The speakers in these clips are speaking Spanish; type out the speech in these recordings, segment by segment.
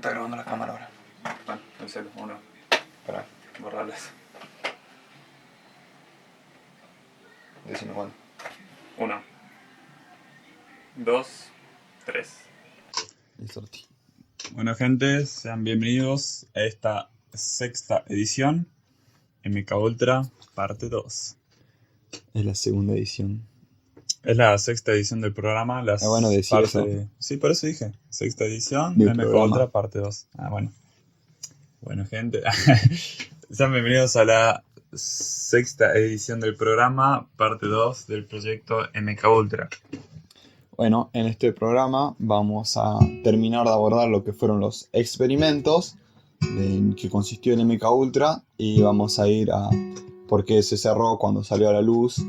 está grabando la cámara ahora. Bueno, el celu, uno. Para, Borrarles. decime cuándo. 1, 2, 3. Listo. Bueno, gente, sean bienvenidos a esta sexta edición MK Ultra, parte 2. Es la segunda edición. Es la sexta edición del programa. bueno decir eso. Sí, por eso dije. Sexta edición, Del MK programa. Ultra, parte 2. Bueno. Bueno, gente. Sean bienvenidos a la sexta edición del programa, parte 2 del proyecto MK Ultra. Bueno, en este programa vamos a terminar de abordar lo que fueron los experimentos en que consistió el MK Ultra y vamos a ir a por qué se cerró cuando salió a la luz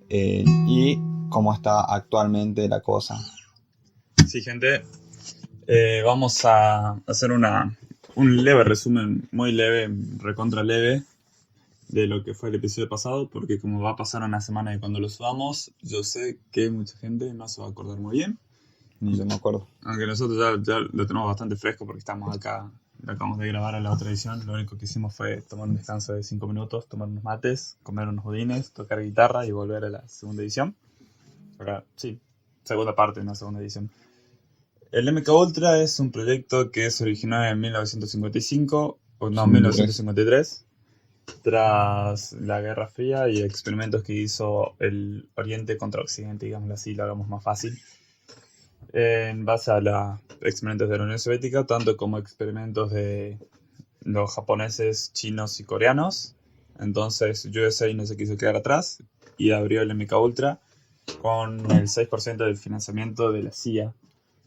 y cómo está actualmente la cosa. Sí, gente. Vamos a hacer un leve resumen, muy leve, recontra leve, de lo que fue el episodio pasado, porque como va a pasar una semana de cuando lo subamos, yo sé que mucha gente no se va a acordar muy bien. Ni yo me acuerdo. Aunque nosotros ya lo tenemos bastante fresco porque estamos acá, lo acabamos de grabar a la otra edición. Lo único que hicimos fue tomar un descanso de 5 minutos, tomar unos mates, comer unos budines, tocar guitarra y volver a la segunda edición. Ahora, sí, segunda parte de una segunda edición. El MK Ultra es un proyecto que se originó en 1955, o no, 1953, tras la Guerra Fría y experimentos que hizo el Oriente contra Occidente, digámoslo así, lo hagamos más fácil. En base a los experimentos de la Unión Soviética, tanto como experimentos de los japoneses, chinos y coreanos. Entonces USA no se quiso quedar atrás y abrió el MK Ultra con el 6% del financiamiento de la CIA.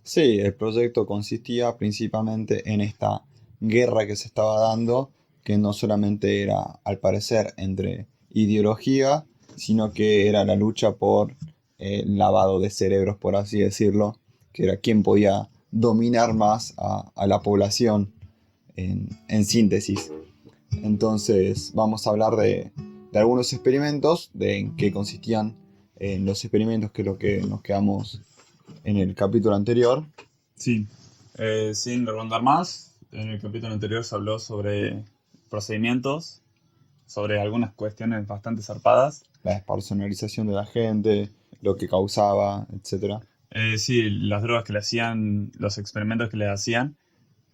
Sí, el proyecto consistía principalmente en esta guerra que se estaba dando, que no solamente era, al parecer, entre ideología, sino que era la lucha por el lavado de cerebros, por así decirlo, que era quien podía dominar más a la población en síntesis. Entonces vamos a hablar de algunos experimentos, de en qué consistían los experimentos, que es lo que nos quedamos en el capítulo anterior. Sí, sin redundar más, en el capítulo anterior se habló sobre procedimientos, sobre algunas cuestiones bastante zarpadas. La despersonalización de la gente, lo que causaba, etc. Sí, las drogas que le hacían, los experimentos que le hacían,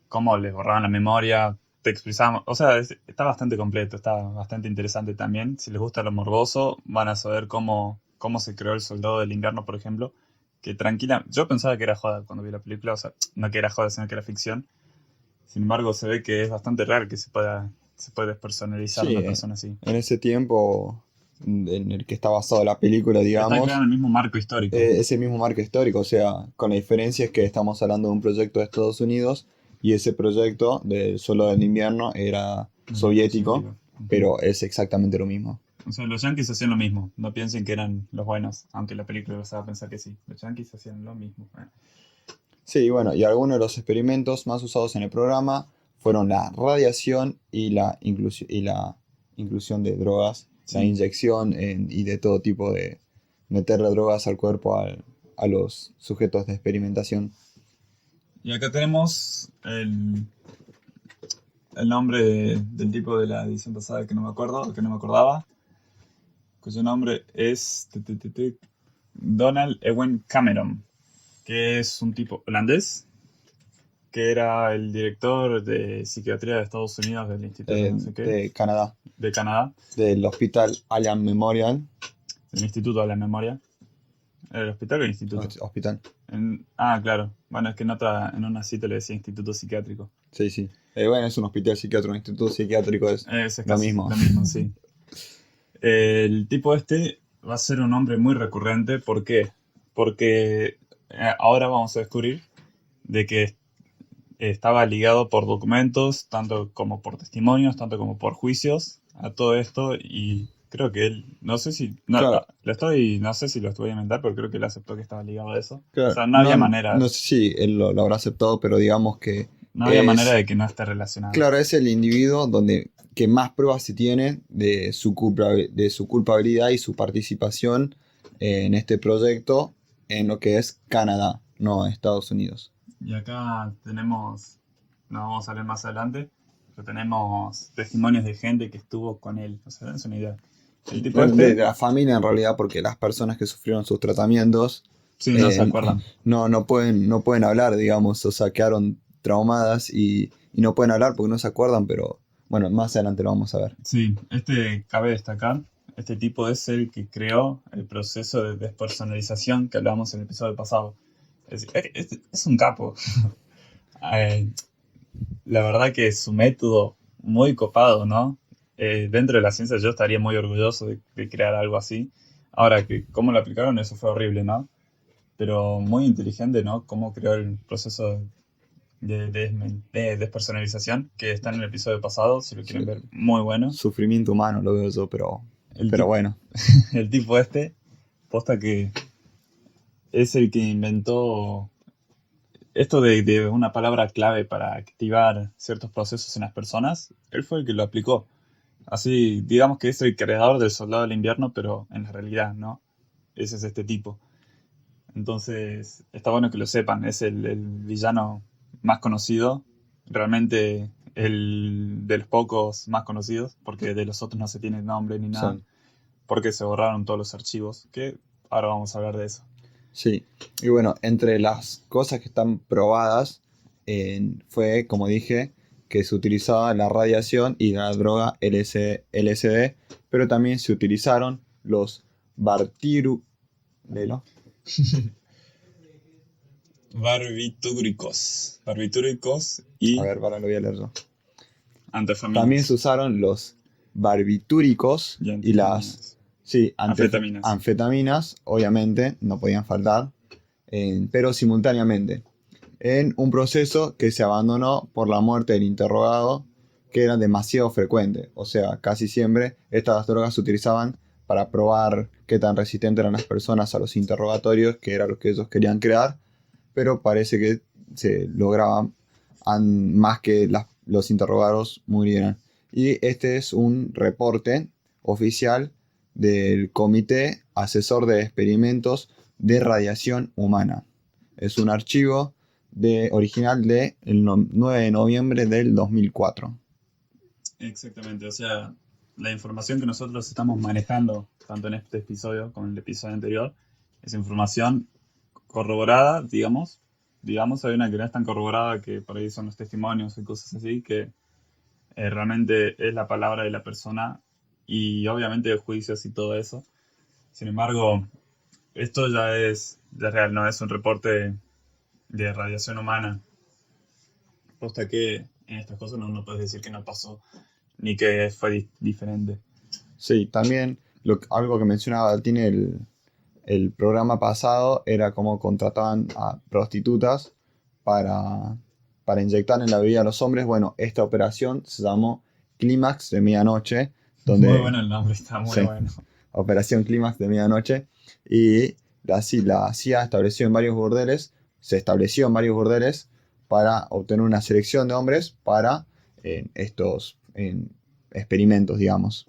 cómo les borraban la memoria, te expresaban, o sea, está bastante completo, está bastante interesante también. Si les gusta lo morboso, van a saber cómo se creó el Soldado del Invierno, por ejemplo, que tranquila, yo pensaba que era joda cuando vi la película, o sea, no que era joda, sino que era ficción. Sin embargo, se ve que es bastante raro que se puede despersonalizar Sí, una persona así. en ese tiempo en el que está basado la película, Está digamos, creado en el mismo marco histórico. ese mismo marco histórico, o sea, con la diferencia es que estamos hablando de un proyecto de Estados Unidos y ese proyecto de Solo del Invierno era soviético, pero es exactamente lo mismo. O sea, los yankees hacían lo mismo. No piensen que eran los buenos, aunque la película los haga pensar que sí. Los yankees hacían lo mismo. Sí, bueno, y algunos de los experimentos más usados en el programa fueron la radiación y la inclusión de drogas, Sí. la inyección y de todo tipo de meterle drogas al cuerpo a los sujetos de experimentación. Y acá tenemos el nombre del tipo de la edición pasada que no me acordaba, cuyo nombre es Donald Ewen Cameron, que es un tipo holandés, que era el director de psiquiatría de Estados Unidos del Instituto no sé qué, de Canadá, de Canadá, del Hospital Allen Memorial. del Instituto de la Memoria. ¿El hospital o el instituto? Hospital. Claro. Bueno, es que en una cita le decía instituto psiquiátrico. Sí, sí. Bueno, es un hospital psiquiátrico, un instituto psiquiátrico, es Es lo casi mismo. lo mismo, sí. El tipo este va a ser un hombre muy recurrente. ¿Por qué? Porque ahora vamos a descubrir de que estaba ligado por documentos, tanto como por testimonios, tanto como por juicios, a todo esto. Y creo que él, no sé si, Claro. no sé si lo estuve a inventar, pero creo que él aceptó que estaba ligado a eso. Claro, O sea, no había manera. No sé si él lo habrá aceptado, pero digamos que No había manera de que no esté relacionado. Claro, es el individuo que más pruebas se tiene de su culpabilidad y su participación en este proyecto en lo que es Canadá, no Estados Unidos. Y acá tenemos no vamos a leer más adelante, pero tenemos testimonios de gente que estuvo con él. O sea, es una idea. El tipo Bueno, de este, la familia en realidad, porque las personas que sufrieron sus tratamientos sí, no se eh, acuerdan. no pueden hablar, digamos, o sea, quedaron traumadas y no pueden hablar porque no se acuerdan, pero bueno, más adelante lo vamos a ver. Sí, este cabe destacar, este tipo es el que creó el proceso de despersonalización que hablábamos en el episodio pasado. Es decir, es un capo. Eh, la verdad que su método muy copado, ¿no? Dentro de la ciencia yo estaría muy orgulloso de crear algo así. Ahora, que cómo lo aplicaron, eso fue horrible, ¿no? Pero muy inteligente, ¿no? Cómo creó el proceso de despersonalización que está en el episodio pasado, si lo quieren Sí, ver, muy bueno. sufrimiento humano lo veo yo, El, pero tip- bueno, el tipo este, posta que es el que inventó esto de una palabra clave para activar ciertos procesos en las personas. Él fue el que lo aplicó. Así, digamos que es el creador del Soldado del Invierno, pero en la realidad, ¿no? Ese es este tipo. Entonces, está bueno que lo sepan. Es el villano más conocido. Realmente el de los pocos más conocidos, porque de los otros no se tiene nombre ni nada, sí. porque se borraron todos los archivos, que ahora vamos a hablar de eso. Sí, y bueno, entre las cosas que están probadas fue, como dije, que se utilizaba la radiación y la droga LSD, pero también se utilizaron los bartiru... léelo. Barbitúricos A y ver, para lo voy a leer yo. También se anfetaminas. usaron los barbitúricos Y y las, anfetaminas. sí, Anfetaminas. anfetaminas, obviamente, no podían faltar, pero simultáneamente, en un proceso que se abandonó por la muerte del interrogado, que era demasiado frecuente. O sea, casi siempre estas drogas se utilizaban para probar qué tan resistentes eran las personas a los interrogatorios, que era lo que ellos querían crear, pero parece que se lograba más que los interrogados murieran. Y este es un reporte oficial del Comité Asesor de Experimentos de Radiación Humana. Es un archivo original del 9 de noviembre del 2004. Exactamente, o sea, la información que nosotros estamos manejando, tanto en este episodio como en el episodio anterior, es información corroborada, digamos. Digamos, hay una que no es tan corroborada, que por ahí son los testimonios y cosas así, que realmente es la palabra de la persona y obviamente juicios y todo eso. Sin embargo, esto ya es real, no es un reporte de radiación humana. Posta que en estas cosas no puedes decir que no pasó ni que fue diferente. Sí, también algo que mencionaba tiene el programa pasado era cómo contrataban a prostitutas para, para inyectar en la bebida a los hombres. Bueno, esta operación se llamó Clímax de Medianoche, Muy donde, bueno el nombre, está muy sí, bueno. Operación Clímax de Medianoche, y la CIA se estableció en varios burdeles para obtener una selección de hombres para estos experimentos, digamos.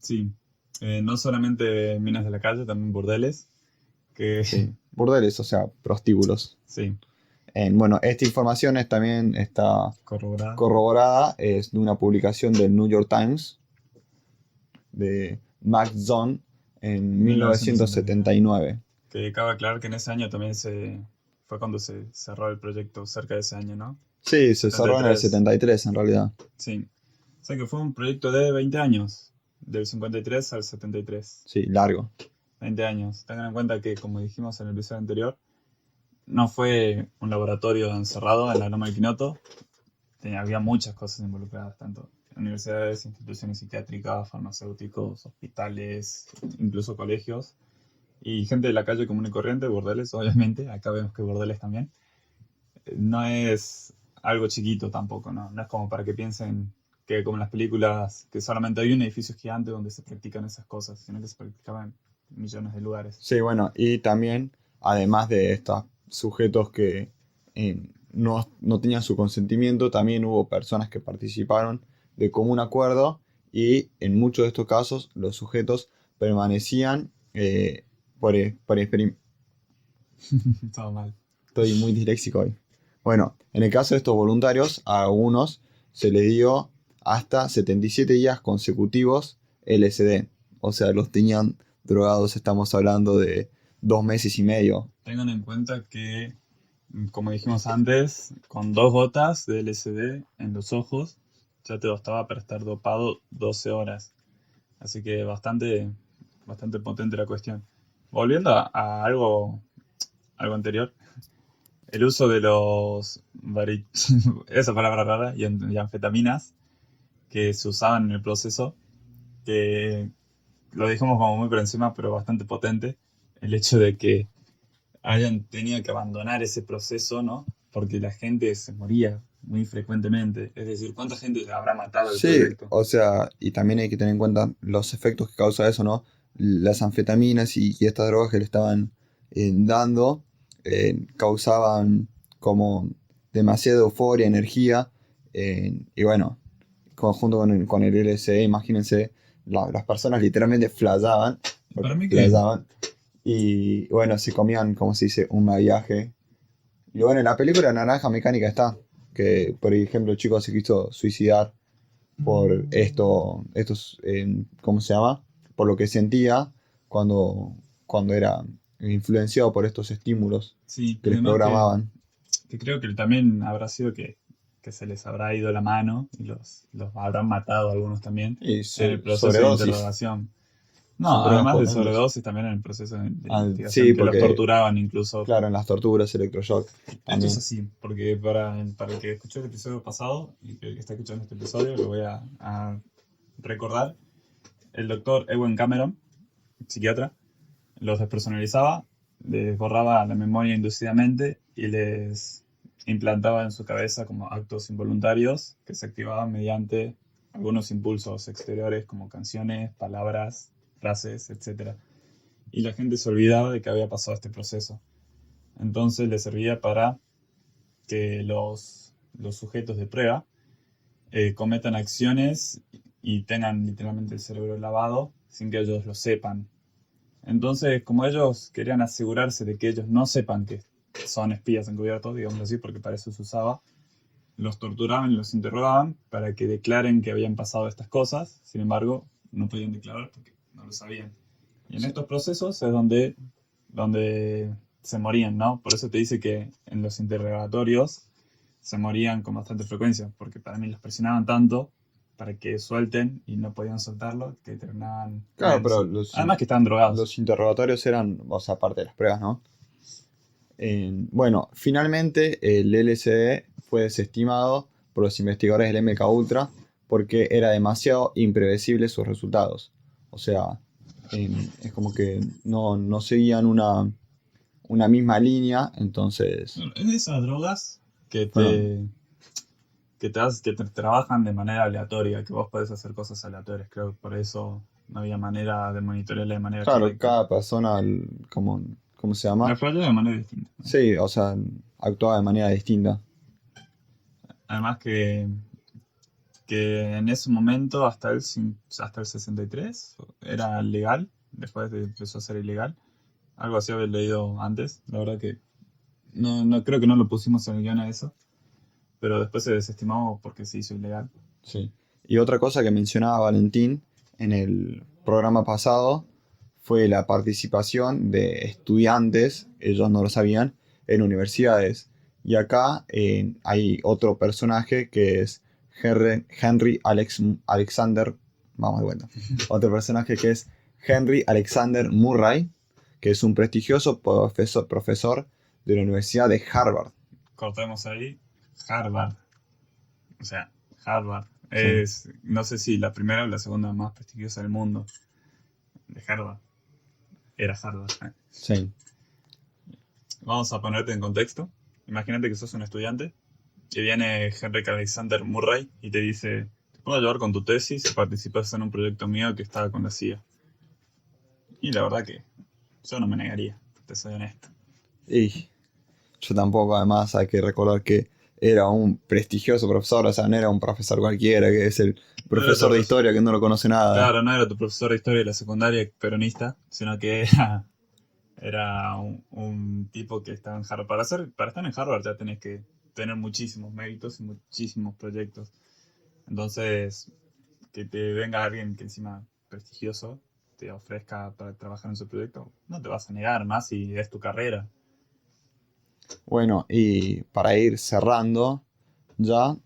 Sí, no solamente minas de la calle, también burdeles, que Sí, burdeles, o sea, prostíbulos. sí, Bueno, esta información también está corroborada. corroborada, es de una publicación del New York Times de Max Zone en 1979. 1979. Que cabe aclarar que en ese año también fue cuando se cerró el proyecto, cerca de ese año, ¿no? Sí, se cerró en el 73. 73 en realidad. Sí. O sea que fue un proyecto de 20 años, del 53 al 73. Sí, largo. 20 años. Tengan en cuenta que, como dijimos en el episodio anterior, no fue un laboratorio encerrado en la Loma del Quinoto. Había muchas cosas involucradas, tanto universidades, instituciones psiquiátricas, farmacéuticos, hospitales, incluso colegios, y gente de la calle común y corriente, bordeles, obviamente. Acá vemos que bordeles también. No es algo chiquito tampoco, ¿no? No es como para que piensen que, como en las películas, que solamente hay un edificio gigante donde se practican esas cosas, sino que se practicaban en millones de lugares. Sí, bueno, y también, además de estos sujetos que no tenían su consentimiento, también hubo personas que participaron de común acuerdo y en muchos de estos casos los sujetos permanecían por experim- Todo mal. Estoy muy disléxico hoy. Bueno, en el caso de estos voluntarios, a algunos se les dio hasta 77 días consecutivos LSD. O sea, los tenían drogados, estamos hablando de 2 meses y medio. Tengan en cuenta que, como dijimos antes, con 2 gotas de LSD en los ojos ya te bastaba para estar dopado 12 horas. Así que bastante potente la cuestión. Volviendo a algo anterior, el uso de esa palabra rara, y anfetaminas que se usaban en el proceso, que lo dijimos como muy por encima, pero bastante potente, el hecho de que hayan tenido que abandonar ese proceso, ¿no? Porque la gente se moría muy frecuentemente. Es decir, ¿cuánta gente habrá matado el Sí, proyecto? o sea, y también hay que tener en cuenta los efectos que causa eso, ¿no? Las anfetaminas y estas drogas que le estaban dando causaban como demasiada euforia, energía, y bueno, conjunto con el LSD, imagínense, las personas literalmente flashaban, Para porque mí que flashaban, y bueno, se comían, como se dice, un viaje. Y bueno, en la película Naranja Mecánica está, que por ejemplo el chico se quiso suicidar por estos, ¿cómo se llama? Por lo que sentía cuando era influenciado por estos estímulos sí, que y les además programaban. que creo que también habrá sido que se les habrá ido la mano y los habrán matado algunos también Y en el proceso de sobredosis, interrogación. No, son drogas además de potentes. sobredosis también en el proceso de Ah, investigación, sí, que los porque, torturaban incluso. claro, en las torturas, electroshock Esto es también. así, porque para el que escuchó el episodio pasado y que el que está escuchando este episodio, lo voy a recordar. El doctor Ewen Cameron, psiquiatra, los despersonalizaba, les borraba la memoria inducidamente y les implantaba en su cabeza como actos involuntarios que se activaban mediante algunos impulsos exteriores como canciones, palabras, frases, etc. Y la gente se olvidaba de que había pasado este proceso. Entonces le servía para que los sujetos de prueba cometan acciones y tengan literalmente el cerebro lavado sin que ellos lo sepan. Entonces, como ellos querían asegurarse de que ellos no sepan que son espías encubiertos, digamos así, porque para eso se usaba, los torturaban y los interrogaban para que declaren que habían pasado estas cosas. Sin embargo, no podían declarar porque no lo sabían. Y en Sí. estos procesos es donde se morían, ¿no? Por eso te dice que en los interrogatorios se morían con bastante frecuencia, porque para mí los presionaban tanto para que suelten y no podían soltarlo, que terminaban Claro, pero muriéndose. Además que estaban drogados. los interrogatorios eran, o sea, parte de las pruebas, ¿no? Bueno, finalmente el LSD fue desestimado por los investigadores del MK Ultra porque era demasiado imprevisible sus resultados. O sea, es como que no seguían una misma línea, entonces, Es de esas drogas que fueron, que te trabajan de manera aleatoria, que vos podés hacer cosas aleatorias. Creo que por eso no había manera de monitorearla de manera claro, correcta. cada persona, como, ¿cómo se La llama? falló de manera distinta, ¿no? Sí, o sea, actuaba de manera distinta. Además que en ese momento, hasta el 63, era legal, después empezó a ser ilegal. Algo así había leído antes, la verdad que no creo que no lo pusimos en el guión a eso, pero después se desestimó porque se hizo ilegal. Sí. Y otra cosa que mencionaba Valentín en el programa pasado fue la participación de estudiantes, ellos no lo sabían, en universidades. Y acá hay otro personaje que es Alexander, vamos de vuelta, otro personaje que es Henry Alexander Murray, que es un prestigioso profesor de la Universidad de Harvard. Cortemos ahí, Harvard. O sea, Harvard. Sí, No sé si la primera o la segunda más prestigiosa del mundo de Harvard. Era Harvard. sí. Vamos a ponerte en contexto. Imagínate que sos un estudiante y viene Henry Alexander Murray y te dice, te puedo ayudar con tu tesis si participas en un proyecto mío que estaba con la CIA. Y la verdad que yo no me negaría, te soy honesto. Y yo tampoco, además, hay que recordar que era un prestigioso profesor, o sea, no era un profesor cualquiera, que es el No era tu profesor de historia que no lo conoce nada. Claro, no era tu profesor de historia de la secundaria peronista, sino que era un tipo que estaba en Harvard. Para estar en Harvard ya tenés que tener muchísimos méritos y muchísimos proyectos. Entonces, que te venga alguien que encima prestigioso te ofrezca para trabajar en su proyecto, no te vas a negar más si es tu carrera. Bueno, y para ir cerrando ya,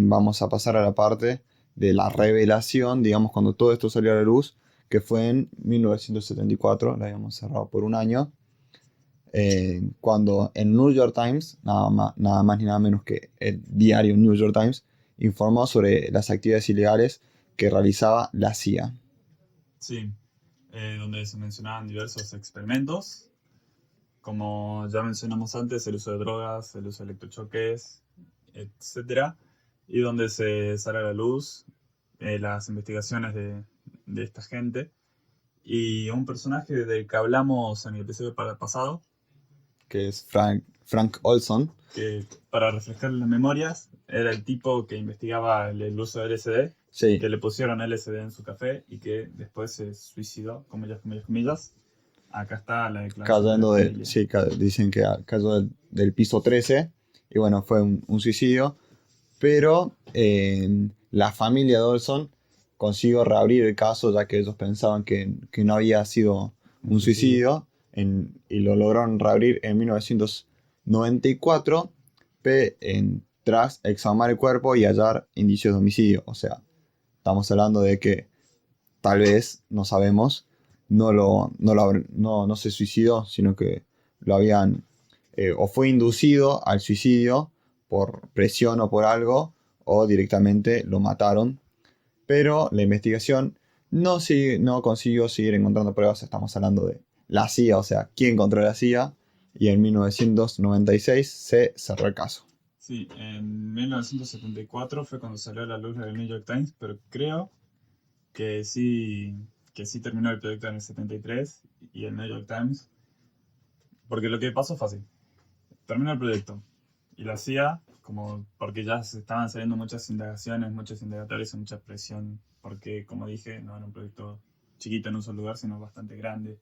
vamos a pasar a la parte de la revelación, digamos, cuando todo esto salió a la luz, que fue en 1974, la habíamos cerrado por un año, cuando el New York Times, nada más ni nada menos que el diario New York Times, informó sobre las actividades ilegales que realizaba la CIA. Sí, donde se mencionaban diversos experimentos, como ya mencionamos antes, el uso de drogas, el uso de electrochoques, etcétera, y donde se sale a la luz las investigaciones de esta gente. Y un personaje del que hablamos en el episodio pasado, Que es Frank Olson. que para refrescar las memorias, era el tipo que investigaba el uso de LSD, Sí, que le pusieron LSD en su café y que después se suicidó, comillas, comillas, comillas. Acá está la declaración de la cayendo familia. sí, dicen que cayó del piso 13 y bueno, fue un suicidio, pero la familia de Olson consiguió reabrir el caso ya que ellos pensaban que no había sido un suicidio y lo lograron reabrir en 1994 tras exhumar el cuerpo y hallar indicios de homicidio. O sea, estamos hablando de que tal vez, no sabemos, no se suicidó, sino que lo habían o fue inducido al suicidio por presión o por algo, o directamente lo mataron. Pero la investigación no consiguió seguir encontrando pruebas. Estamos hablando de la CIA, o sea, quién controla la CIA, y en 1996 se cerró el caso. Sí, en 1974 fue cuando salió a la luz del New York Times, pero creo que sí, que sí terminó el proyecto en el 73 y el New York Times, porque lo que pasó fue así. Terminó el proyecto y la CIA, como porque ya se estaban saliendo muchas indagaciones, muchos indagatorios y mucha presión, porque como dije, no era un proyecto chiquito en un solo lugar, sino bastante grande,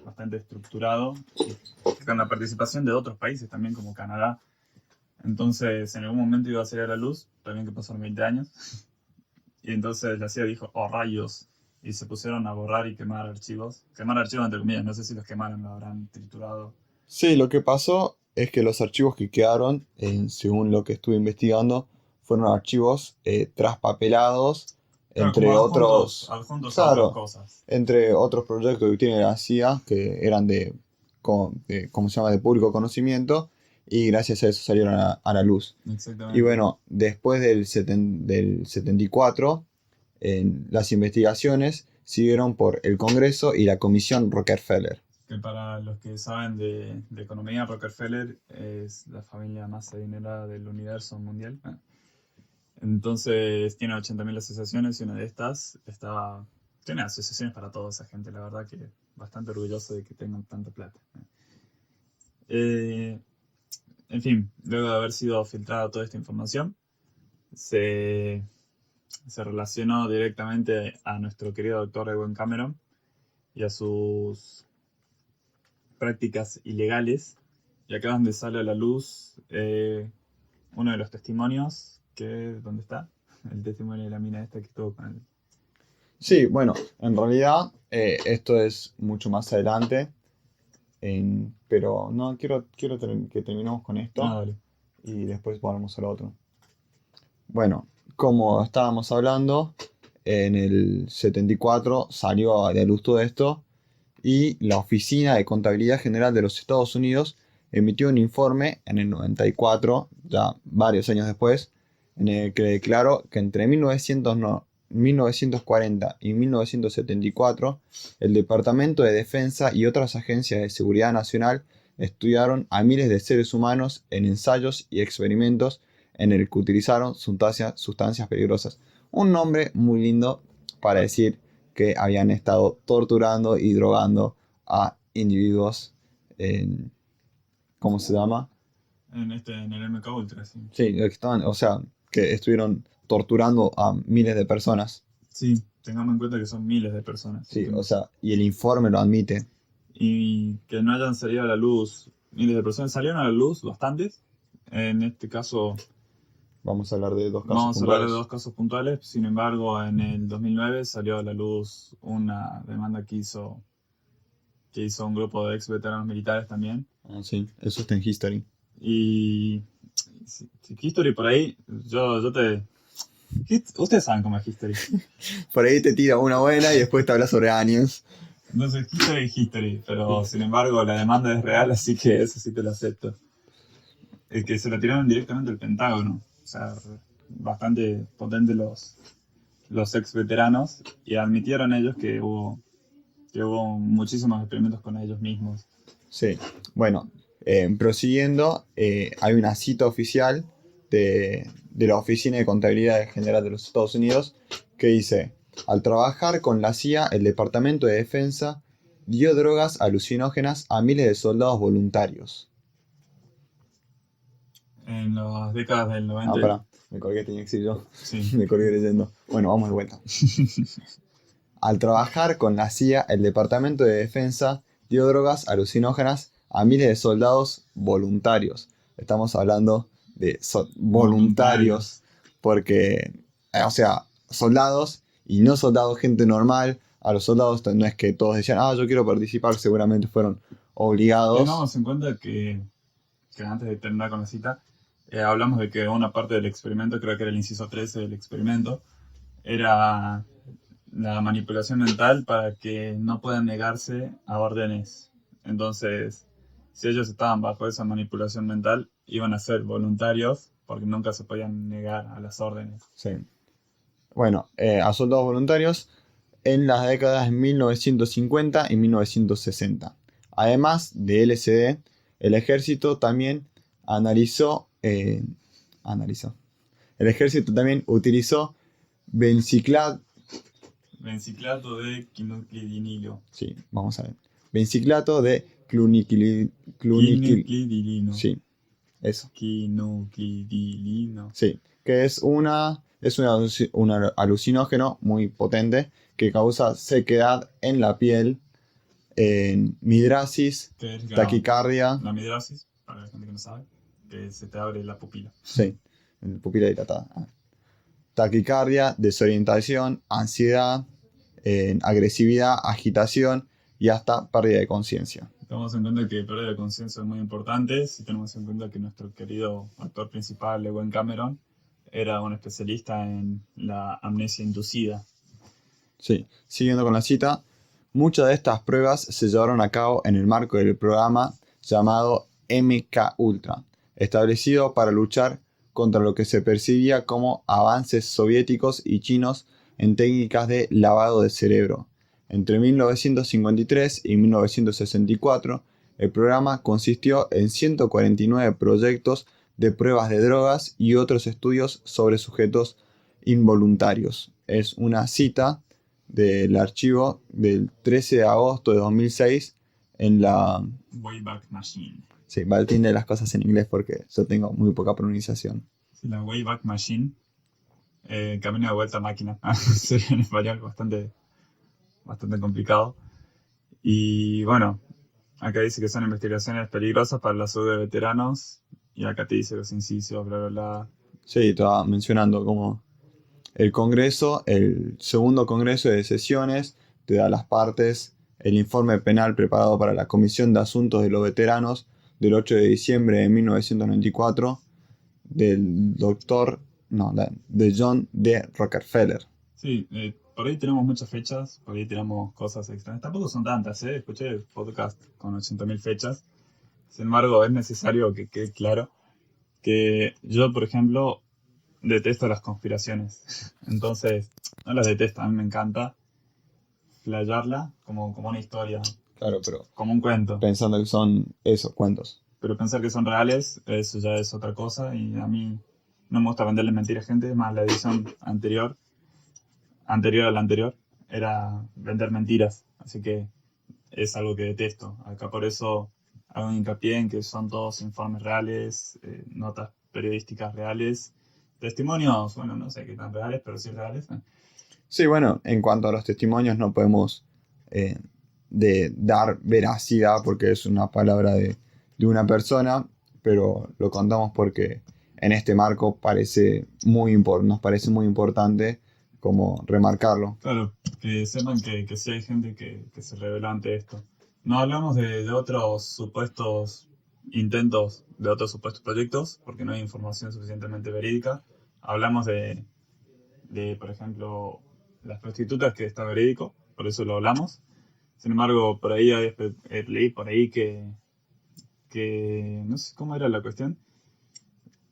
bastante estructurado, y con la participación de otros países también como Canadá. Entonces, en algún momento iba a salir a la luz, también que pasaron 20 años, y entonces la CIA dijo, oh rayos, y se pusieron a borrar y quemar archivos entre comillas, no sé si los quemaron, lo habrán triturado. Sí, lo que pasó es que los archivos que quedaron, según lo que estuve investigando, fueron archivos traspapelados, Claro, como entre otros, adjuntos a otras claro, cosas. entre otros proyectos que tiene la CIA, que eran ¿cómo se llama?, de público conocimiento, y gracias a eso salieron a la luz. Y Exactamente. bueno, después del 74, las investigaciones siguieron por el Congreso y la Comisión Rockefeller. Que para los que saben de economía, Rockefeller es la familia más adinerada del universo mundial. Entonces tiene 80.000 asociaciones y una de estas tiene asociaciones para toda esa gente. La verdad que bastante orgulloso de que tengan tanta plata. Eh, en fin, luego de haber sido filtrada toda esta información, se, se relacionó directamente a nuestro querido doctor Edwin Cameron y a sus prácticas ilegales. Y acá donde sale a la luz uno de los testimonios, ¿dónde está? El testimonio de la mina esta que estuvo con él. Sí, bueno, en realidad esto es mucho más adelante, pero no, quiero que terminemos con Ah, esto dale. y después volvemos al otro. Bueno, como estábamos hablando, en el 74 salió a la luz todo esto y la Oficina de Contabilidad General de los Estados Unidos emitió un informe en el 94, ya varios años después, en el que declaró que entre 1940 y 1974 el Departamento de Defensa y otras agencias de seguridad nacional estudiaron a miles de seres humanos en ensayos y experimentos en el que utilizaron sustancias peligrosas. Un nombre muy lindo para decir que habían estado torturando y drogando a individuos en, ¿cómo se llama? En el MK Ultra, sí. Sí, o sea, que estuvieron torturando a miles de personas. Sí, tengamos en cuenta que son miles de personas. Sí, o sea, y el informe lo admite. Y que no hayan salido a la luz miles de personas. Salieron a la luz bastantes En este caso, Vamos a hablar de dos casos vamos a hablar de puntuales. dos casos puntuales. Sin embargo, en el 2009 salió a la luz una demanda que hizo un grupo de ex veteranos militares también. Ah, sí, eso está en History. Y History por ahí, ustedes saben cómo es History. Por ahí te tira una buena y después te habla sobre años. Entonces, History es History, pero sin embargo la demanda es real, así que eso sí te lo acepto. El que se lo tiraron directamente al Pentágono. O sea, bastante potente los ex veteranos y admitieron ellos que hubo muchísimos experimentos con ellos mismos. Sí, bueno, prosiguiendo, hay una cita oficial de la Oficina de Contabilidad General de los Estados Unidos que dice: al trabajar con la CIA, el Departamento de Defensa dio drogas alucinógenas a miles de soldados voluntarios. En las décadas del 90. Pará, me colgué, tenía que decir yo. Sí. Me colgué leyendo. Bueno, vamos de vuelta. Al trabajar con la CIA, el Departamento de Defensa dio drogas alucinógenas a miles de soldados voluntarios. Estamos hablando de voluntarios, porque, o sea, soldados y no soldados, gente normal. A los soldados no es que todos decían, yo quiero participar, seguramente fueron obligados. Tengamos en cuenta que antes de terminar con la cita, hablamos de que una parte del experimento, creo que era el inciso 13 del experimento, era la manipulación mental para que no puedan negarse a órdenes. Entonces, si ellos estaban bajo esa manipulación mental, iban a ser voluntarios porque nunca se podían negar a las órdenes. Sí. Bueno, a soldados voluntarios en las décadas de 1950 y 1960. Además de LSD, el ejército también El ejército también utilizó benciclato. Benciclato de quinuclidinilo. Sí, vamos a ver. Benciclato de Quinuclidilino. Sí, eso. Quinuclidilino. Sí, que es un alucinógeno muy potente que causa sequedad en la piel, midrasis, Que es taquicardia. La midrasis, para la gente que no sabe, que se te abre la pupila. Sí, pupila dilatada. Taquicardia, desorientación, ansiedad, agresividad, agitación y hasta pérdida de conciencia. Tenemos en cuenta que pérdida de conciencia es muy importante. Si tenemos en cuenta que nuestro querido actor principal, Lewin Cameron, era un especialista en la amnesia inducida. Sí, siguiendo con la cita, muchas de estas pruebas se llevaron a cabo en el marco del programa llamado MK-Ultra, establecido para luchar contra lo que se percibía como avances soviéticos y chinos en técnicas de lavado de cerebro. Entre 1953 y 1964, el programa consistió en 149 proyectos de pruebas de drogas y otros estudios sobre sujetos involuntarios. Es una cita del archivo del 13 de agosto de 2006 en la Wayback Machine. Sí, Valtín de las cosas en inglés porque yo tengo muy poca pronunciación. Sí, la Wayback Machine. Camino de vuelta a máquina. Sería en español bastante complicado. Y bueno, acá dice que son investigaciones peligrosas para la salud de veteranos. Y acá te dice los incisos, bla, bla, bla. Sí, estaba mencionando como el Congreso, el segundo Congreso de Sesiones, te da las partes, el informe penal preparado para la Comisión de Asuntos de los Veteranos del 8 de diciembre de 1994 del de John D. Rockefeller. Sí, por ahí tenemos muchas fechas, por ahí tenemos cosas extrañas. Tampoco son tantas, escuché el podcast con 80.000 fechas. Sin embargo, es necesario que quede claro que yo, por ejemplo, detesto las conspiraciones. Entonces, no las detesto, a mí me encanta flayarla como una historia, Claro, pero como un cuento. pensando que son esos cuentos. Pero pensar que son reales, eso ya es otra cosa. Y a mí no me gusta venderle mentiras a gente. Es más, la edición anterior a la anterior, era vender mentiras. Así que es algo que detesto. Acá por eso hago hincapié en que son todos informes reales, notas periodísticas reales, testimonios, bueno, no sé qué tan reales, pero sí reales. Sí, bueno, en cuanto a los testimonios no podemos dar veracidad porque es una palabra de una persona, pero lo contamos porque en este marco nos parece muy importante como remarcarlo. Claro, que sepan que sí hay gente que se revela ante esto. No hablamos de otros supuestos intentos, de otros supuestos proyectos, porque no hay información suficientemente verídica. Hablamos por ejemplo, las prostitutas, que está verídico, por eso lo hablamos. Sin embargo, por ahí leí por ahí que no sé cómo era la cuestión.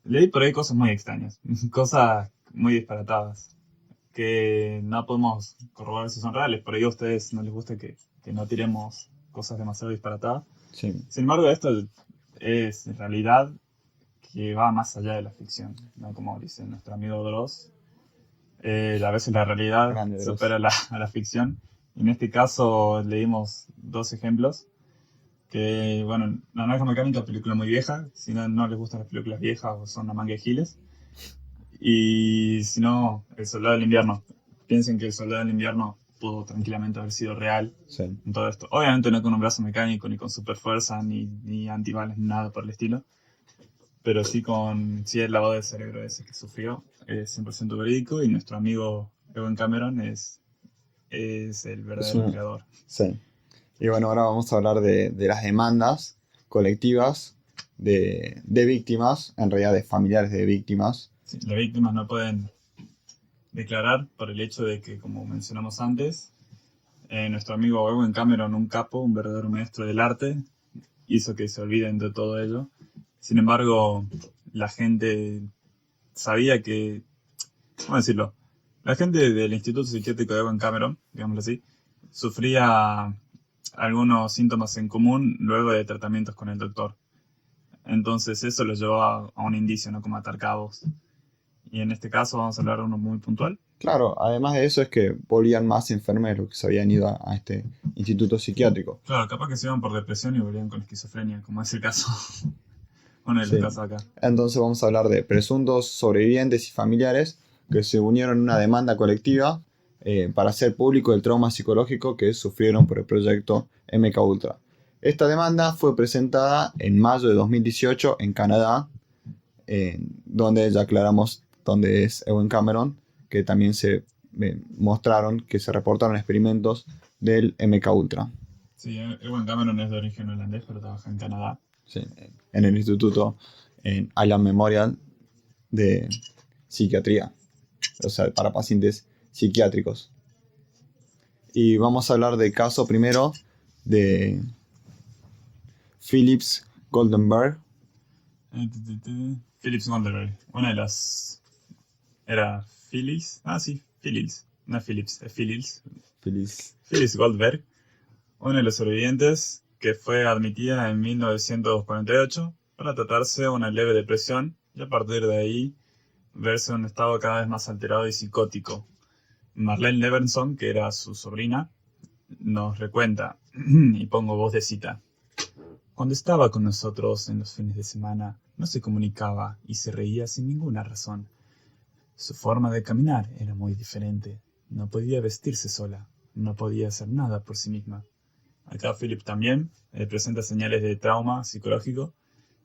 Leí por ahí cosas muy extrañas, cosas muy disparatadas, que no podemos corroborar si son reales. Por ahí a ustedes no les gusta que no tiremos cosas demasiado disparatadas. Sí, Sin embargo, esto es realidad que va más allá de la ficción, ¿no? Como dice nuestro amigo Dross, a veces la realidad grande Dross. supera a la ficción. En este caso leímos dos ejemplos. Que, bueno, La Naranja Mecánica, película muy vieja. Si no les gustan las películas viejas o son una manga de giles. Y si no, El Soldado del Invierno. Piensen que El Soldado del Invierno pudo tranquilamente haber sido real Sí. en todo esto. Obviamente no con un brazo mecánico, ni con super fuerza, ni antibales, ni nada por el estilo. Pero sí el lavado de cerebro ese que sufrió es 100% verídico, y nuestro amigo Ewan Cameron es el verdadero creador. Sí. Y bueno, ahora vamos a hablar de las demandas colectivas de víctimas, en realidad de familiares de víctimas. Sí, las víctimas no pueden declarar por el hecho de que, como mencionamos antes, nuestro amigo Ewan Cameron, un capo, un verdadero maestro del arte, hizo que se olviden de todo ello. Sin embargo, la gente sabía que, ¿cómo decirlo? La gente del Instituto Psiquiátrico de Ewan Cameron, digámoslo así, sufría algunos síntomas en común luego de tratamientos con el doctor. Entonces eso los llevó a un indicio, ¿no? Como atar cabos. Y en este caso vamos a hablar de uno muy puntual. Claro, además de eso es que volvían más enfermeros que se habían ido a este instituto psiquiátrico. Claro, capaz que se iban por depresión y volvían con esquizofrenia, como es el caso. Uno de los Sí. casos acá. Entonces vamos a hablar de presuntos sobrevivientes y familiares que se unieron en una demanda colectiva para hacer público el trauma psicológico que sufrieron por el proyecto MK Ultra. Esta demanda fue presentada en mayo de 2018 en Canadá, donde ya aclaramos dónde es Ewan Cameron, que también se mostraron que se reportaron experimentos del MK Ultra. Sí, Ewan Cameron es de origen holandés, pero trabaja en Canadá. Sí, en el instituto en Island Memorial de psiquiatría, o sea, para pacientes psiquiátricos. Y vamos a hablar del caso primero de Philips Goldenberg. Philips Goldberg. Una de las... ¿Era Phyllis? Ah, sí, Phyllis. No es Philips, es Phyllis. Phyllis Goldberg. Una de los sobrevivientes que fue admitida en 1948 para tratarse de una leve depresión, y a partir de ahí verse en un estado cada vez más alterado y psicótico. Marlene Levenson, que era su sobrina, nos recuenta, y pongo voz de cita: cuando estaba con nosotros en los fines de semana, no se comunicaba y se reía sin ninguna razón. Su forma de caminar era muy diferente. No podía vestirse sola, no podía hacer nada por sí misma. Acá Philip también presenta señales de trauma psicológico,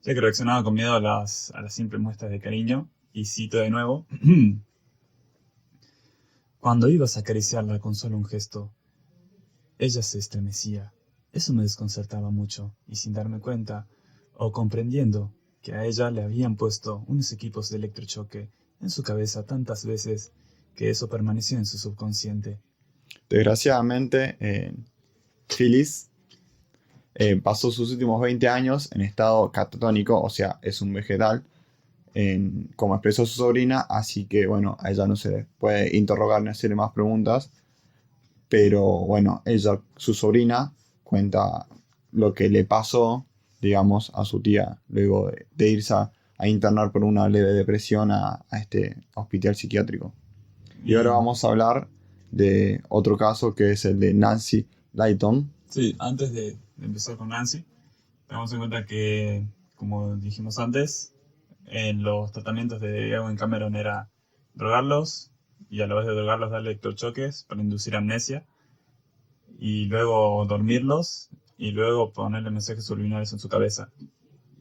ya que reaccionaba con miedo a las simples muestras de cariño, y cito de nuevo: cuando ibas a acariciarla con solo un gesto, ella se estremecía. Eso me desconcertaba mucho, y sin darme cuenta, o comprendiendo que a ella le habían puesto unos equipos de electrochoque en su cabeza tantas veces que eso permaneció en su subconsciente. Desgraciadamente, Phyllis pasó sus últimos 20 años en estado catatónico, o sea, es un vegetal, como expresó su sobrina, así que bueno, a ella no se le puede interrogar ni hacerle más preguntas, pero bueno, ella, su sobrina, cuenta lo que le pasó, digamos, a su tía luego de irse a internar por una leve depresión a este hospital psiquiátrico. Y ahora vamos a hablar de otro caso que es el de Nancy Layton. Sí, antes de empezar con Nancy, tengamos en cuenta que, como dijimos antes, en los tratamientos de Ewan Cameron era drogarlos, y a la vez de drogarlos darle electrochoques para inducir amnesia, y luego dormirlos, y luego ponerle mensajes subliminales en su cabeza.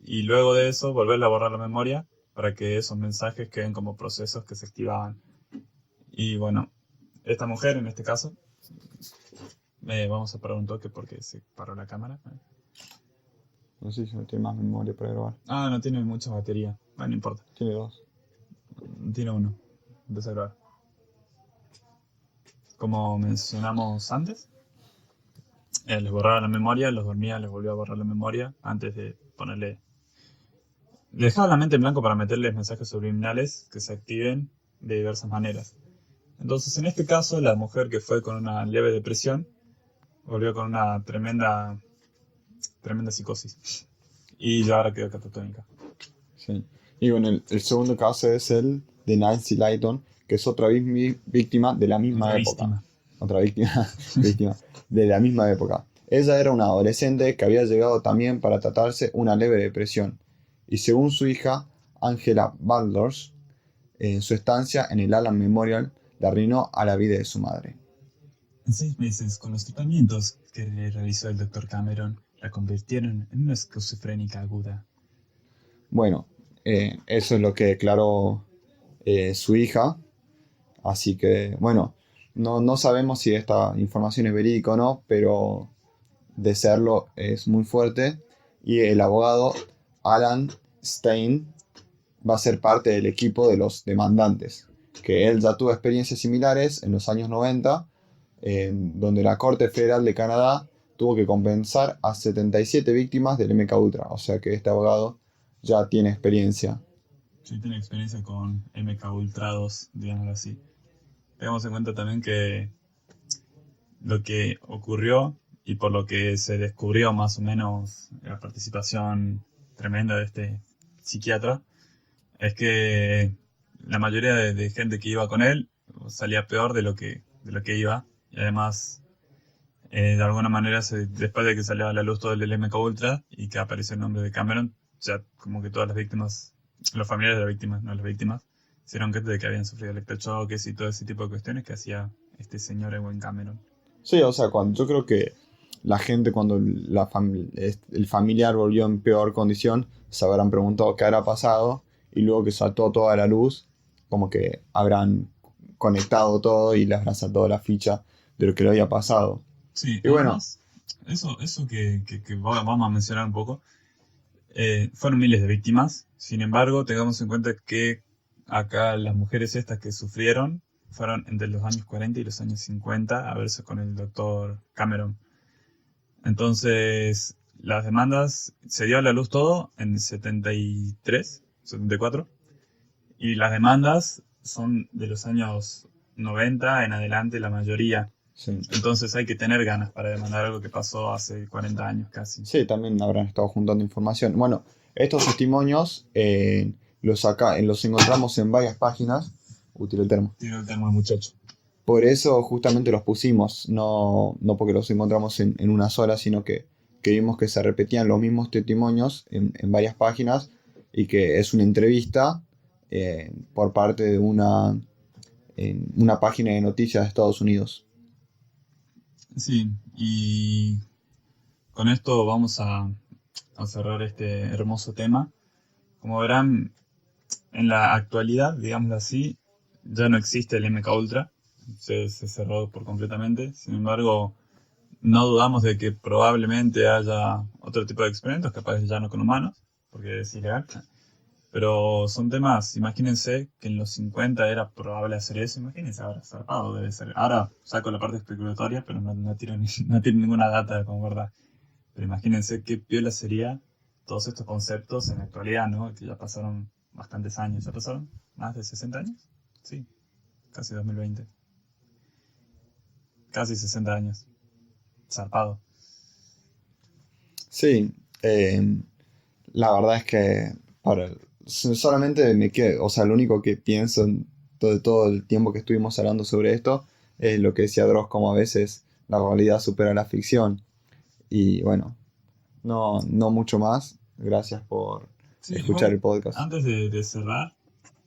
y luego de eso volverle a borrar la memoria para que esos mensajes queden como procesos que se activaban. Y bueno, esta mujer en este caso, vamos a parar un toque porque se paró la cámara. No sé si no tiene más memoria para grabar. Ah, no tiene mucha batería. Bueno, no importa. Tiene 2. Tiene uno. Empieza a grabar. Como mencionamos antes, les borraba la memoria, los dormía, les volvía a borrar la memoria antes de ponerle... Le dejaba la mente en blanco para meterles mensajes subliminales que se activen de diversas maneras. Entonces, en este caso, la mujer que fue con una leve depresión volvió con una tremenda psicosis. Y ya ahora quedó catatónica. Sí. Y bueno, el segundo caso es el de Nancy Layton, que es otra víctima de la misma época. Otra víctima de la misma época. Ella era una adolescente que había llegado también para tratarse una leve depresión. Y según su hija, Angela Baldors, su estancia en el Allan Memorial le arruinó a la vida de su madre. En 6 meses, con los tratamientos que le realizó el Dr. Cameron, la convirtieron en una esquizofrénica aguda. Bueno, eso es lo que declaró su hija. Así que, bueno, no sabemos si esta información es verídica o no, pero de serlo es muy fuerte. Y el abogado Alan Stein va a ser parte del equipo de los demandantes, que él ya tuvo experiencias similares en los años 90, donde la Corte Federal de Canadá tuvo que compensar a 77 víctimas del MKUltra. O sea que este abogado ya tiene experiencia. Sí, tiene experiencia con MKUltrados, digámoslo así. Tengamos en cuenta también que lo que ocurrió y por lo que se descubrió más o menos la participación tremenda de este psiquiatra es que la mayoría de gente que iba con él salía peor de lo que iba. Y además, de alguna manera, después de que salió a la luz todo el MKUltra y que apareció el nombre de Cameron, ya como que todas las víctimas, los familiares de las víctimas, no las víctimas, se dieron cuenta de que habían sufrido electrochoques y todo ese tipo de cuestiones que hacía este señor Ewen Cameron. Sí, o sea, yo creo que la gente cuando el familiar volvió en peor condición se habrán preguntado qué habrá pasado y luego que saltó toda la luz, como que habrán conectado todo y les habrán saltado la ficha de lo que le había pasado. Sí, y bueno, además, eso que vamos a mencionar un poco, fueron miles de víctimas. Sin embargo, tengamos en cuenta que acá las mujeres estas que sufrieron fueron entre los años 40 y los años 50 a verse con el doctor Cameron. Entonces, las demandas, se dio a la luz todo en 73, 74, y las demandas son de los años 90 en adelante la mayoría. sí. Entonces hay que tener ganas para demandar algo que pasó hace 40 años casi. Sí, también habrán estado juntando información. Bueno, estos testimonios los encontramos en varias páginas. Útil el termo. Tiene el termo el muchacho. Por eso justamente los pusimos, no porque los encontramos en una sola, sino que vimos que se repetían los mismos testimonios en varias páginas y que es una entrevista por parte de una página de noticias de Estados Unidos. Sí, y con esto vamos a cerrar este hermoso tema. Como verán, en la actualidad, digámoslo así, ya no existe el MKUltra. Se cerró por completamente. Sin embargo, no dudamos de que probablemente haya otro tipo de experimentos, capaz ya no con humanos, porque es ilegal. Pero son temas, imagínense que en los 50 era probable hacer eso, imagínense ahora, zarpado debe ser. Ahora saco la parte especulatoria, pero no tiro ninguna data como verdad. Pero imagínense qué piola sería todos estos conceptos en la actualidad, ¿no? Que ya pasaron bastantes años. ¿Ya pasaron más de 60 años? Sí, casi 2020. Casi 60 años. Zarpado. Sí, la verdad es que solamente me quedo, o sea, lo único que pienso en todo el tiempo que estuvimos hablando sobre esto es lo que decía Dross, como a veces la realidad supera la ficción. Y bueno, no mucho más. Gracias por escuchar el podcast. Antes de cerrar,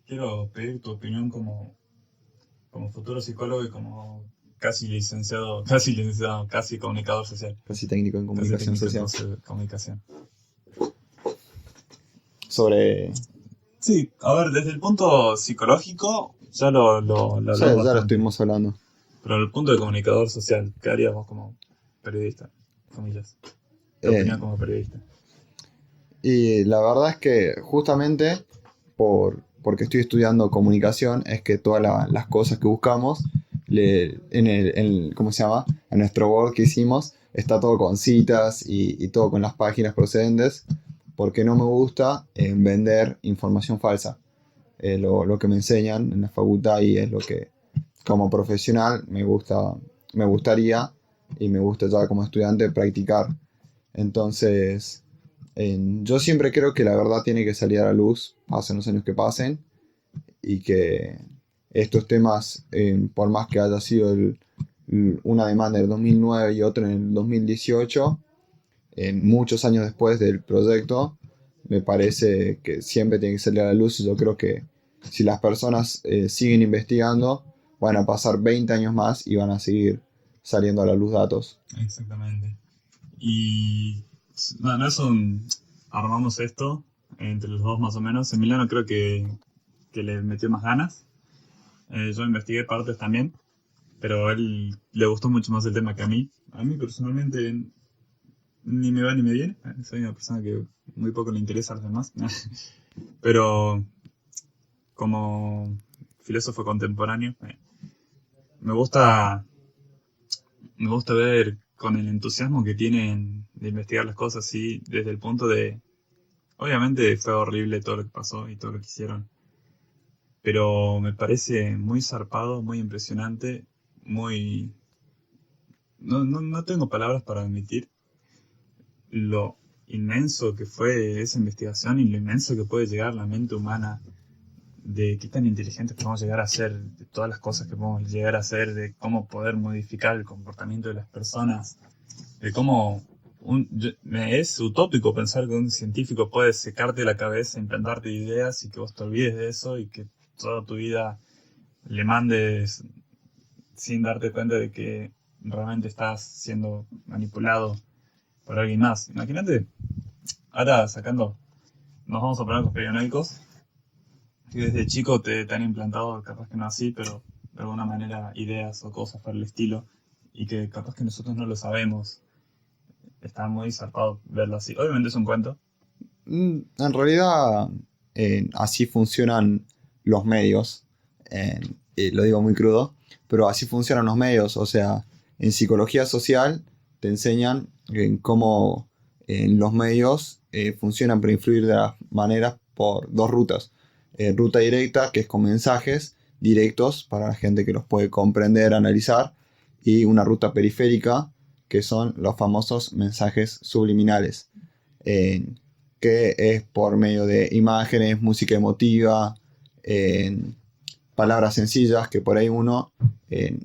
quiero pedir tu opinión como futuro psicólogo y como casi comunicador social. Casi técnico en comunicación social. Comunicación. sobre... Sí, a ver, desde el punto psicológico ya lo Ya, hablamos ya lo bastante. estuvimos hablando. Pero el punto de comunicador social, ¿qué harías vos como periodista? Comillas. Tu Eh, opinión como periodista. y la verdad es que justamente porque estoy estudiando comunicación, es que todas las cosas que buscamos, ¿cómo se llama? En nuestro board que hicimos, está todo con citas y todo con las páginas procedentes, porque no me gusta vender información falsa. Lo que me enseñan en la facultad y es lo que como profesional me gustaría y me gusta ya como estudiante practicar. Entonces, yo siempre creo que la verdad tiene que salir a la luz, pasen los años que pasen, y que estos temas, por más que haya sido una demanda en el 2009 y otra en el 2018, muchos años después del proyecto, me parece que siempre tiene que salir a la luz y yo creo que si las personas siguen investigando, van a pasar 20 años más y van a seguir saliendo a la luz datos. Exactamente. Y bueno, armamos esto entre los dos más o menos. Emiliano creo que le metió más ganas. Yo investigué partes también, pero a él le gustó mucho más el tema que a mí. A mí personalmente ni me va ni me viene. Soy una persona que muy poco le interesa a los demás. Pero como filósofo contemporáneo, me gusta, me gusta ver con el entusiasmo que tienen de investigar las cosas así, desde el punto de, obviamente fue horrible todo lo que pasó y todo lo que hicieron, pero me parece muy zarpado, muy impresionante, muy... No tengo palabras para admitir lo inmenso que fue esa investigación y lo inmenso que puede llegar la mente humana de qué tan inteligentes podemos llegar a ser, de todas las cosas que podemos llegar a hacer, de cómo poder modificar el comportamiento de las personas, de cómo es utópico pensar que un científico puede secarte la cabeza, implantarte ideas y que vos te olvides de eso y que toda tu vida le mandes sin darte cuenta de que realmente estás siendo manipulado por alguien más. Imagínate, ahora sacando, nos vamos a poner conspiranoicos, que desde chico te han implantado, capaz que no así, pero de alguna manera ideas o cosas por el estilo, y que capaz que nosotros no lo sabemos. Está muy zarpado verlo así. Obviamente es un cuento. En realidad, así funcionan los medios. Y lo digo muy crudo, pero así funcionan los medios. O sea, en psicología social te enseñan en cómo los medios funcionan para influir de las maneras por dos rutas. Ruta directa, que es con mensajes directos para la gente que los puede comprender, analizar, y una ruta periférica, que son los famosos mensajes subliminales. Eh, que es por medio de imágenes, música emotiva, palabras sencillas que por ahí uno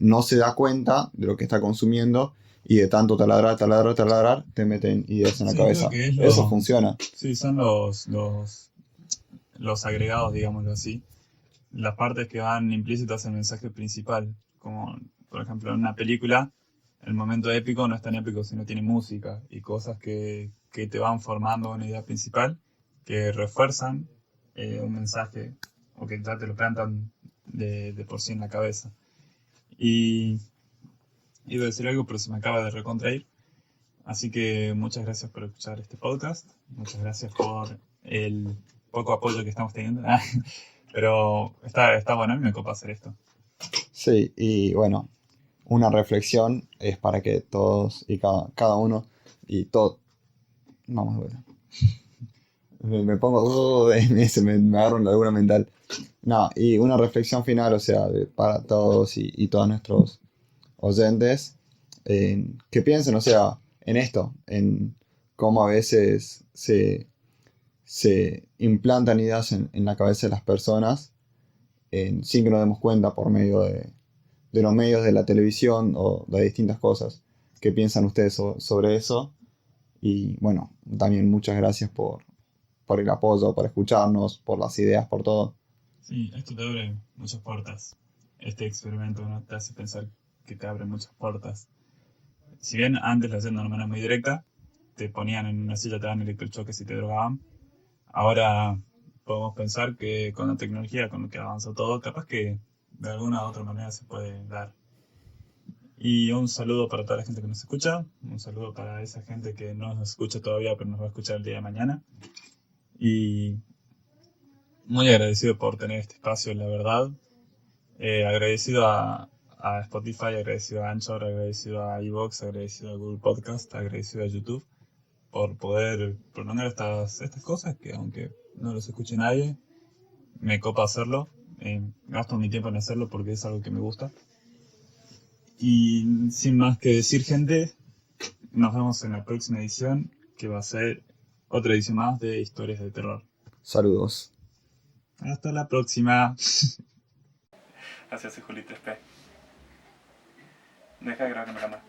no se da cuenta de lo que está consumiendo y de tanto taladrar, taladrar, taladrar, te meten ideas en la Sí, creo cabeza. que es Eso lo. funciona. Sí, son los agregados, digámoslo así. Las partes que van implícitas en el mensaje principal. Como, por ejemplo, en una película, el momento épico no es tan épico si no tiene música y cosas que te van formando una idea principal, que refuerzan un mensaje o que ya te lo plantan de por sí en la cabeza. Y iba a decir algo, pero se me acaba de recontraír. Así que muchas gracias por escuchar este podcast. Muchas gracias por el poco apoyo que estamos teniendo. Pero está bueno, a mí me copa hacer esto. Sí, y bueno, una reflexión es para que todos y cada uno y todo... Vamos a ver. Me pongo... me agarro una laguna mental. No, y una reflexión final, o sea, para todos y todos nuestros oyentes, que piensen, o sea, en esto, en cómo a veces se implantan ideas en la cabeza de las personas sin que nos demos cuenta por medio de los medios de la televisión o de distintas cosas. ¿Qué piensan ustedes sobre eso? Y bueno, también muchas gracias por el apoyo, por escucharnos, por las ideas, por todo. Sí, esto te abre muchas puertas. Este experimento, ¿no? Te hace pensar que te abre muchas puertas. Si bien antes lo hacían de una manera muy directa, te ponían en una silla, te daban electrochoques y te drogaban. Ahora podemos pensar que con la tecnología, con lo que avanza todo, capaz que de alguna u otra manera se puede dar. Y un saludo para toda la gente que nos escucha, un saludo para esa gente que no nos escucha todavía, pero nos va a escuchar el día de mañana. Y muy agradecido por tener este espacio, la verdad. Agradecido a Spotify, agradecido a Anchor, agradecido a iVoox, agradecido a Google Podcast, agradecido a YouTube por poder prolongar estas cosas que aunque no los escuche nadie, me copa hacerlo. Gasto mi tiempo en hacerlo porque es algo que me gusta. Y sin más que decir, gente, nos vemos en la próxima edición, que va a ser otra edición más de Historias de Terror. Saludos. Hasta la próxima. Gracias, Juli 3P. Deja de grabar con la cámara.